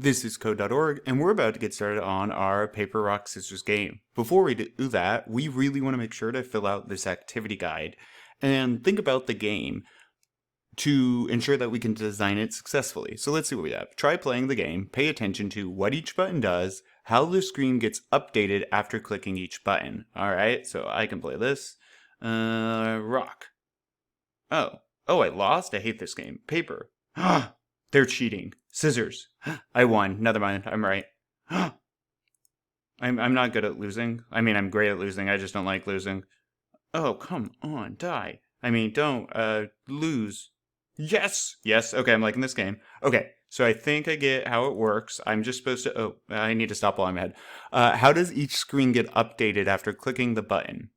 This is Code.org, and we're about to get started on our paper, rock, scissors game. Before we do that, we really want to make sure to fill out this activity guide and think about the game to ensure that we can design it successfully. So let's see what we have. Try playing the game, pay attention to what each button does, how the screen gets updated after clicking each button. Alright, so I can play this. Rock. Oh, I lost? I hate this game. Paper. They're cheating. Scissors. I won. Never mind. I'm right. I'm not good at losing. I mean, I'm great at losing. I just don't like losing. Oh, come on. Die. I mean, don't, lose. Yes! Yes. Okay, I'm liking this game. Okay, so I think I get how it works. I'm just supposed to... Oh, I need to stop while I'm ahead. How does each screen get updated after clicking the button?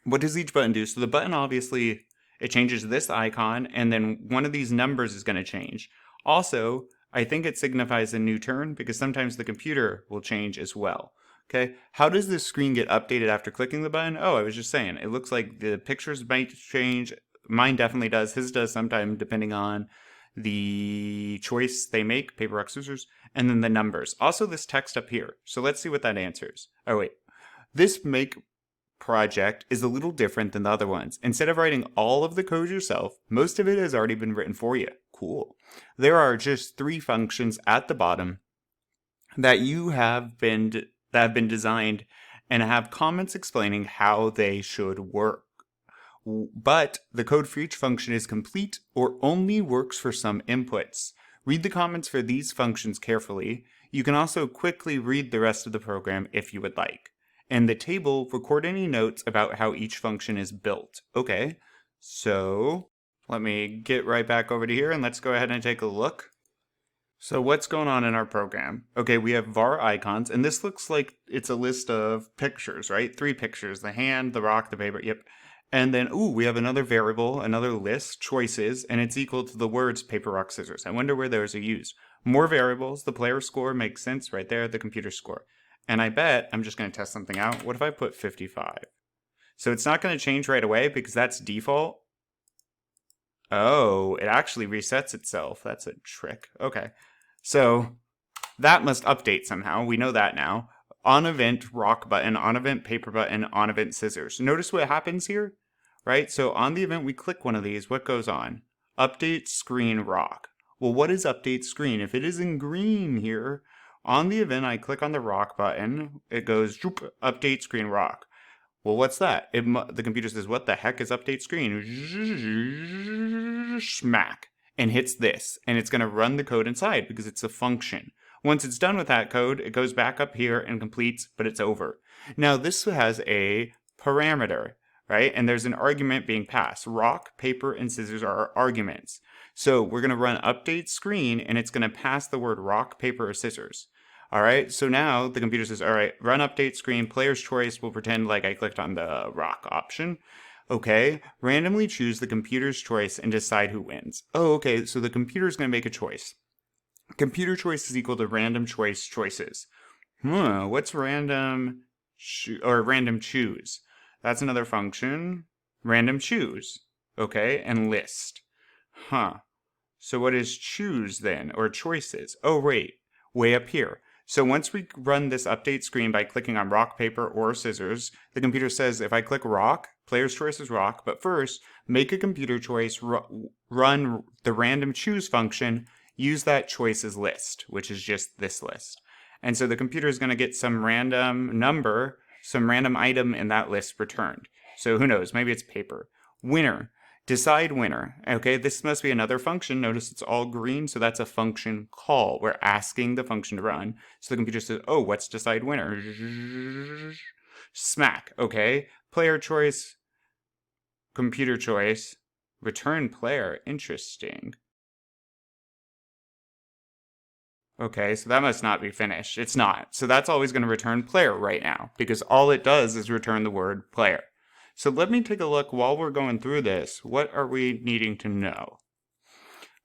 What does each button do? So the button, obviously, it changes this icon, and then one of these numbers is going to change. Also, I think it signifies a new turn because sometimes the computer will change as well. Okay, how does this screen get updated after clicking the button? Oh, I was just saying, it looks like the pictures might change. Mine definitely does. His does sometime, depending on the choice they make, paper, rock, scissors, and then the numbers. Also, this text up here. So let's see what that answers. Oh, wait. This make project is a little different than the other ones. Instead of writing all of the code yourself, most of it has already been written for you. Cool. There are just 3 functions at the bottom that have been designed and have comments explaining how they should work. But the code for each function is complete or only works for some inputs. Read the comments for these functions carefully. You can also quickly read the rest of the program if you would like. And the table, record any notes about how each function is built. Okay, so let me get right back over to here and let's go ahead and take a look. So what's going on in our program? Okay, we have var icons, and this looks like it's a list of pictures, right? 3 pictures, the hand, the rock, the paper, yep. And then, we have another variable, another list, choices, and it's equal to the words paper, rock, scissors. I wonder where those are used. More variables, the player score makes sense right there, the computer score. And I bet, I'm just going to test something out. What if I put 55? So it's not going to change right away because that's default. Oh, it actually resets itself. That's a trick. Okay. So that must update somehow. We know that now. On event rock button, on event paper button, on event scissors. Notice what happens here, right? So on the event we click one of these, what goes on? Update screen rock. Well, what is update screen? If it is in green here, on the event I click on the rock button, it goes update screen rock. Well, what's that? The computer says, what the heck is update screen? Smack. And hits this. And it's going to run the code inside because it's a function. Once it's done with that code, it goes back up here and completes, but it's over. Now, this has a parameter, right? And there's an argument being passed. Rock, paper, and scissors are arguments. So we're going to run update screen, and it's going to pass the word rock, paper, or scissors. All right, so now the computer says, all right, run update screen, player's choice. We'll pretend like I clicked on the rock option. Okay, randomly choose the computer's choice and decide who wins. Oh, okay, so the computer is going to make a choice. Computer choice is equal to random choice choices. What's random random choose? That's another function. Random choose. Okay, and list. So what is choose then, or choices? Oh, wait, way up here. So once we run this update screen by clicking on rock, paper, or scissors, the computer says if I click rock, player's choice is rock, but first, make a computer choice, run the random choose function, use that choice as list, which is just this list. And so the computer is going to get some random number, some random item in that list returned. So who knows, maybe it's paper. Winner. Decide winner. Okay, this must be another function. Notice it's all green, so that's a function call. We're asking the function to run. So the computer says, oh, what's decide winner? Smack. Okay, player choice, computer choice, return player. Interesting. Okay, so that must not be finished. It's not. So that's always going to return player right now, because all it does is return the word player. So let me take a look while we're going through this. What are we needing to know?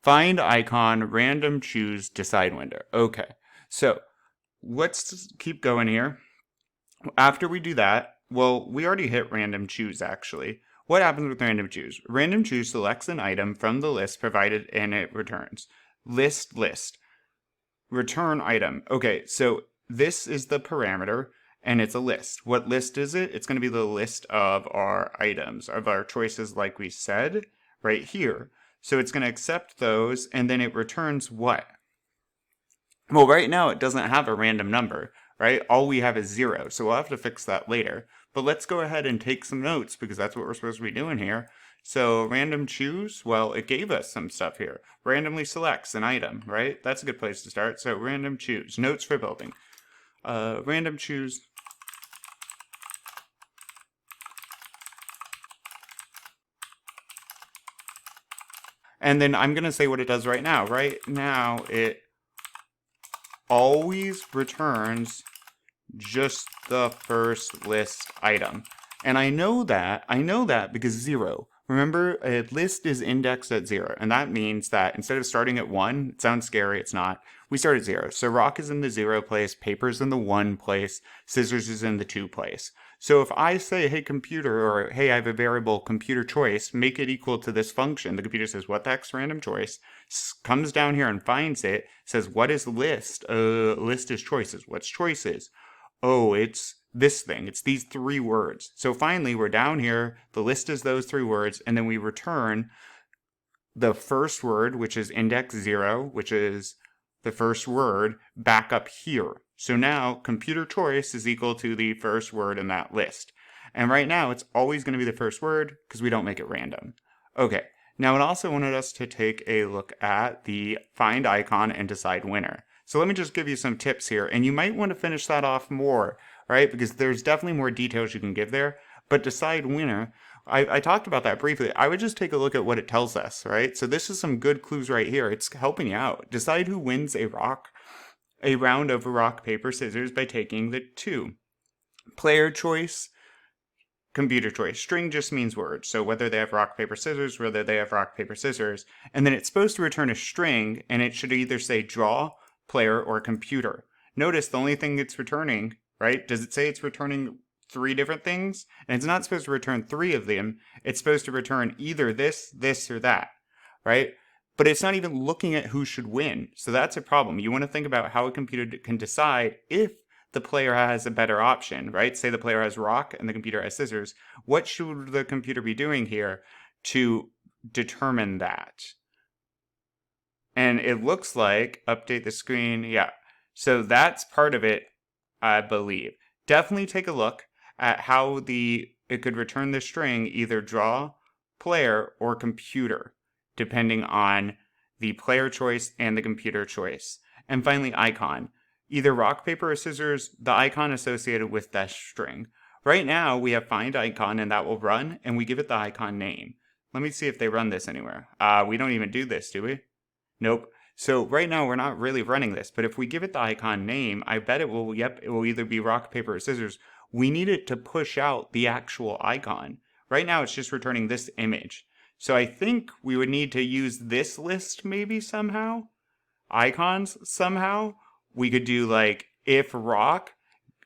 Find icon, random choose, decide window. Okay, so let's keep going here. After we do that, well, we already hit random choose actually. What happens with random choose? Random choose selects an item from the list provided and it returns. List. return item. Okay, so this is the parameter, and it's a list. What list is it? It's going to be the list of our items, of our choices like we said, right here. So it's going to accept those, and then it returns what? Well, right now it doesn't have a random number, right? All we have is 0, so we'll have to fix that later. But let's go ahead and take some notes, because that's what we're supposed to be doing here. So random choose, well, it gave us some stuff here. Randomly selects an item, right? That's a good place to start. So random choose, notes for building. Random choose. And then I'm going to say what it does right now. Right now, it always returns just the first list item. And I know that because 0. Remember, a list is indexed at 0, and that means that instead of starting at 1, it sounds scary, it's not, we start at 0. So rock is in the 0 place, paper's in the 1 place, scissors is in the 2 place. So if I say, hey computer, or hey, I have a variable computer choice, make it equal to this function, the computer says, what the heck's random choice, comes down here and finds it, says, what is list? List is choices. What's choices? Oh, it's this thing. It's these 3 words. So finally, we're down here. The list is those 3 words, and then we return the first word, which is index 0, which is the first word, back up here. So now computer choice is equal to the first word in that list. And right now, it's always going to be the first word because we don't make it random. Okay, now it also wanted us to take a look at the find icon and decide winner. So let me just give you some tips here, and you might want to finish that off more, right? Because there's definitely more details you can give there. But decide winner, I talked about that briefly. I would just take a look at what it tells us, right? So this is some good clues right here. It's helping you out. Decide who wins a round of rock, paper, scissors by taking the 2. Player choice, computer choice. String just means words. So whether they have rock, paper, scissors, whether they have rock, paper, scissors. And then it's supposed to return a string, and it should either say draw, player, or computer. Notice the only thing it's returning, right? Does it say it's returning 3 different things? And it's not supposed to return 3 of them. It's supposed to return either this, or that, right? But it's not even looking at who should win. So that's a problem. You want to think about how a computer can decide if the player has a better option, right? Say the player has rock and the computer has scissors. What should the computer be doing here to determine that? And it looks like, update the screen, yeah. So that's part of it, I believe. Definitely take a look at how it could return the string either draw, player, or computer, depending on the player choice and the computer choice. And finally, icon. Either rock, paper, or scissors, the icon associated with that string. Right now, we have find icon, and that will run, and we give it the icon name. Let me see if they run this anywhere. We don't even do this, do we? Nope. So right now we're not really running this, but if we give it the icon name, I bet it will either be rock, paper, or scissors. We need it to push out the actual icon. Right now it's just returning this image. So I think we would need to use this list maybe somehow. Icons somehow. We could do like if rock,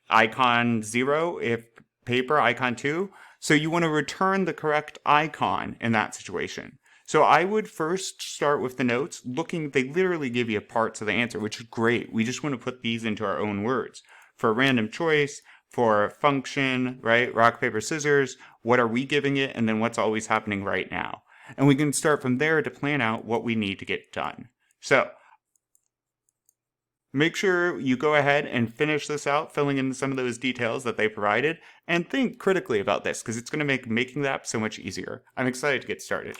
icon 0, if paper, icon 2. So you want to return the correct icon in that situation. So I would first start with the notes, they literally give you parts of the answer, which is great. We just want to put these into our own words. For random choice, for function, right? Rock, paper, scissors, what are we giving it? And then what's always happening right now? And we can start from there to plan out what we need to get done. So make sure you go ahead and finish this out, filling in some of those details that they provided, and think critically about this because it's going to make making the app so much easier. I'm excited to get started.